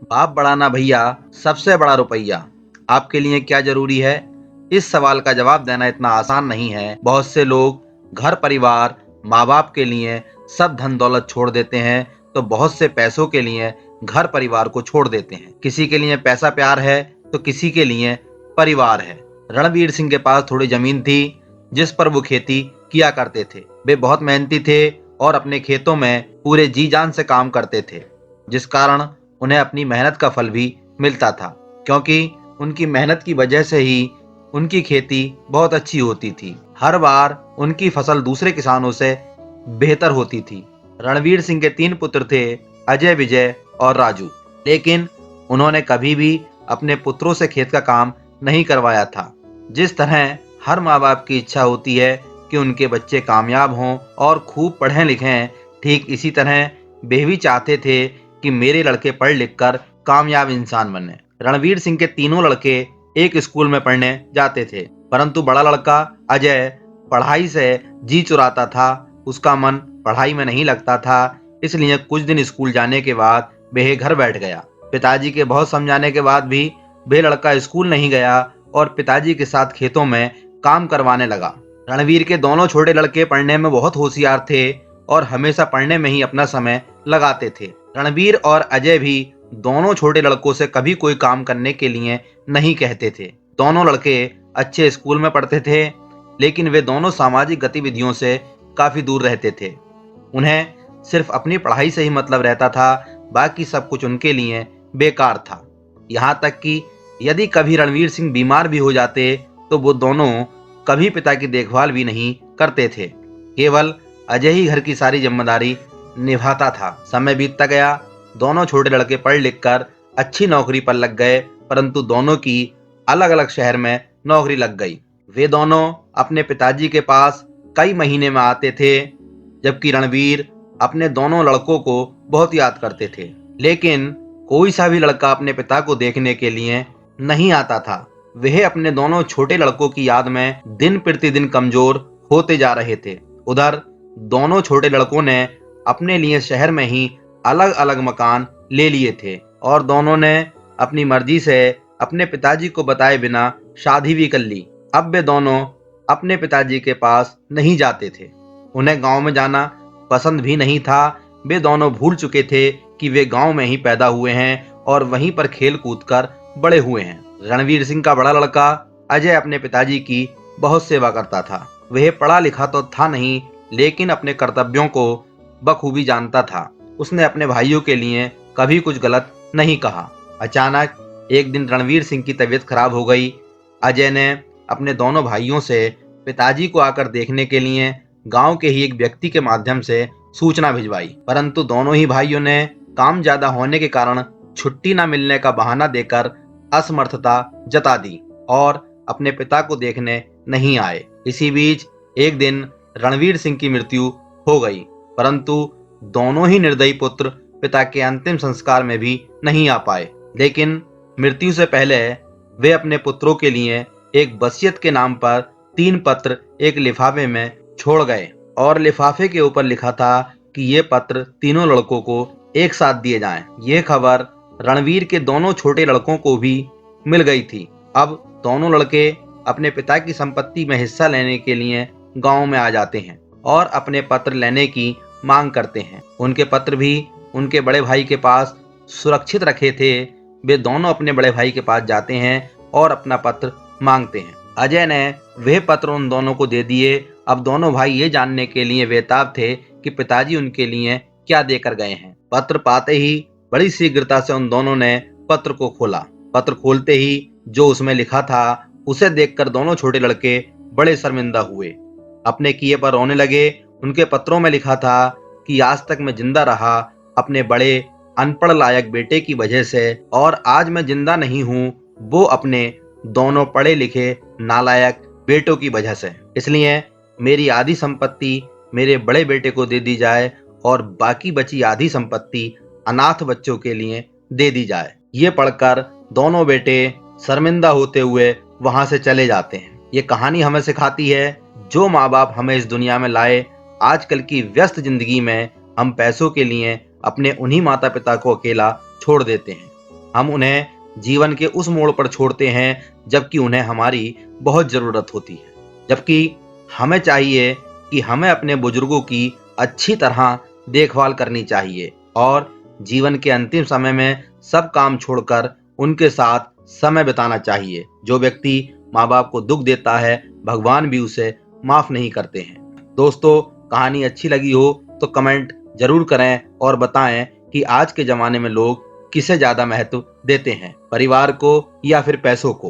बाप बड़ा ना भैया, सबसे बड़ा रुपया आपके लिए क्या जरूरी है? इस सवाल का जवाब देना इतना आसान नहीं है। बहुत से लोग घर परिवार, माँ बाप के लिए सब धन दौलत छोड़ देते हैं, तो बहुत से पैसों के लिए घर परिवार को छोड़ देते हैं। किसी के लिए पैसा प्यार है, तो किसी के लिए परिवार है। रणवीर सिंह के पास थोड़ी जमीन थी, जिस पर वो खेती किया करते थे। वे बहुत मेहनती थे और अपने खेतों में पूरे जी जान से काम करते थे, जिस कारण उन्हें अपनी मेहनत का फल भी मिलता था। क्योंकि उनकी मेहनत की वजह से ही उनकी खेती बहुत अच्छी होती थी। हर बार उनकी फसल दूसरे किसानों से बेहतर होती थी। रणवीर सिंह के 3 पुत्र थे, अजय, विजय और राजू। लेकिन उन्होंने कभी भी अपने पुत्रों से खेत का काम नहीं करवाया था। जिस तरह हर माँ बाप की इच्छा होती है कि उनके बच्चे कामयाब हों और खूब पढ़ें लिखें, ठीक इसी तरह वे भी चाहते थे कि मेरे लड़के पढ़ लिख कर कामयाब इंसान बने। रणवीर सिंह के तीनों लड़के एक स्कूल में पढ़ने जाते थे, परंतु बड़ा लड़का अजय पढ़ाई से जी चुराता था। उसका मन पढ़ाई में नहीं लगता था, इसलिए कुछ दिन स्कूल जाने के बाद वह घर बैठ गया। पिताजी के बहुत समझाने के बाद भी वह लड़का स्कूल नहीं गया और पिताजी के साथ खेतों में काम करवाने लगा। रणवीर के दोनों छोटे लड़के पढ़ने में बहुत होशियार थे और हमेशा पढ़ने में ही अपना समय लगाते थे। रणवीर और अजय भी दोनों छोटे लड़कों से कभी कोई काम करने के लिए नहीं कहते थे। दोनों लड़के अच्छे स्कूल में पढ़ते थे, लेकिन वे दोनों सामाजिक गतिविधियों से काफी दूर रहते थे। उन्हें सिर्फ अपनी पढ़ाई से ही मतलब रहता था, बाकी सब कुछ उनके लिए बेकार था। यहाँ तक कि यदि कभी रणवीर सिंह बीमार भी हो जाते, तो वो दोनों कभी पिता की देखभाल भी नहीं करते थे। केवल अजय ही घर की सारी जिम्मेदारी निभाता था। समय बीतता गया, दोनों छोटे लड़के पढ़ लिख कर अच्छी नौकरी पर लग गए, परंतु दोनों की अलग अलग शहर में नौकरी लग गई। वे दोनों अपने पिताजी के पास कई महीने में आते थे, जबकि रणवीर अपने दोनों लड़कों को बहुत याद करते थे। लेकिन कोई सा भी लड़का अपने पिता को देखने के लिए नहीं आता था। वह अपने दोनों छोटे लड़कों की याद में दिन प्रतिदिन कमजोर होते जा रहे थे। उधर दोनों छोटे लड़कों ने अपने लिए शहर में ही अलग अलग मकान ले लिए थे और दोनों ने अपनी मर्जी से अपने पिताजी को बताए बिना शादी भी कर ली। अब वे दोनों अपने पिताजी के पास नहीं जाते थे। उन्हें गांव में जाना पसंद भी नहीं था। वे दोनों भूल चुके थे कि वे गांव में ही पैदा हुए हैं और वहीं पर खेल कूद कर बड़े हुए हैं। रणवीर सिंह का बड़ा लड़का अजय अपने पिताजी की बहुत सेवा करता था। वह पढ़ा लिखा तो था नहीं, लेकिन अपने कर्तव्यों को बखूबी जानता था। उसने अपने भाइयों के लिए कभी कुछ गलत नहीं कहा। अचानक एक दिन रणवीर सिंह की तबीयत खराब हो गई। अजय ने अपने दोनों भाइयों से पिताजी को आकर देखने के लिए गांव के ही एक व्यक्ति के माध्यम से सूचना भिजवाई, परंतु दोनों ही भाइयों ने काम ज्यादा होने के कारण छुट्टी न मिलने का बहाना देकर असमर्थता जता दी और अपने पिता को देखने नहीं आए। इसी बीच एक दिन रणवीर सिंह की मृत्यु हो गई, परंतु दोनों ही निर्दयी पुत्र पिता के अंतिम संस्कार में भी नहीं आ पाए। लेकिन मृत्यु से पहले वे अपने पुत्रों के लिए एक वसीयत के नाम पर 3 पत्र एक लिफाफे में छोड़ गए और लिफाफे के ऊपर लिखा था कि ये पत्र तीनों लड़कों को एक साथ दिए जाएं। ये खबर रणवीर के दोनों छोटे लड़कों को भी मिल गई थी। अब दोनों लड़के अपने पिता की संपत्ति में हिस्सा लेने के लिए गांव में आ जाते हैं और अपने पत्र लेने की मांग करते हैं। उनके पत्र भी उनके बड़े भाई के पास सुरक्षित रखे थे। वे दोनों अपने बड़े भाई के पास जाते हैं और अपना पत्र मांगते हैं। अजय ने वह पत्र उन दोनों को दे दिए। अब दोनों भाई ये जानने के लिए बेताब थे कि पिताजी उनके लिए क्या देकर गए हैं। पत्र पाते ही बड़ी शीघ्रता से उन दोनों ने पत्र को खोला। पत्र खोलते ही जो उसमें लिखा था उसे देखकर दोनों छोटे लड़के बड़े शर्मिंदा हुए, अपने किए पर रोने लगे। उनके पत्रों में लिखा था कि आज तक मैं जिंदा रहा अपने बड़े अनपढ़ लायक बेटे की वजह से, और आज मैं जिंदा नहीं हूँ वो अपने दोनों पढ़े लिखे नालायक बेटों की वजह से। इसलिए मेरी आधी संपत्ति मेरे बड़े बेटे को दे दी जाए और बाकी बची आधी संपत्ति अनाथ बच्चों के लिए दे दी जाए। ये पढ़कर दोनों बेटे शर्मिंदा होते हुए वहां से चले जाते हैं। ये कहानी हमें सिखाती है, जो माँ बाप हमें इस दुनिया में लाए, आजकल की व्यस्त जिंदगी में हम पैसों के लिए अपने उन्हीं माता पिता को अकेला छोड़ देते हैं। हम उन्हें जीवन के उस मोड़ पर छोड़ते हैं जबकि उन्हें हमारी बहुत जरूरत होती है। जबकि हमें चाहिए कि हमें अपने बुजुर्गों की अच्छी तरह देखभाल करनी चाहिए और जीवन के अंतिम समय में सब काम छोड़कर उनके साथ समय बिताना चाहिए। जो व्यक्ति माँ बाप को दुख देता है, भगवान भी उसे माफ नहीं करते हैं। दोस्तों, कहानी अच्छी लगी हो तो कमेंट जरूर करें और बताएं कि आज के जमाने में लोग किसे ज्यादा महत्व देते हैं, परिवार को या फिर पैसों को।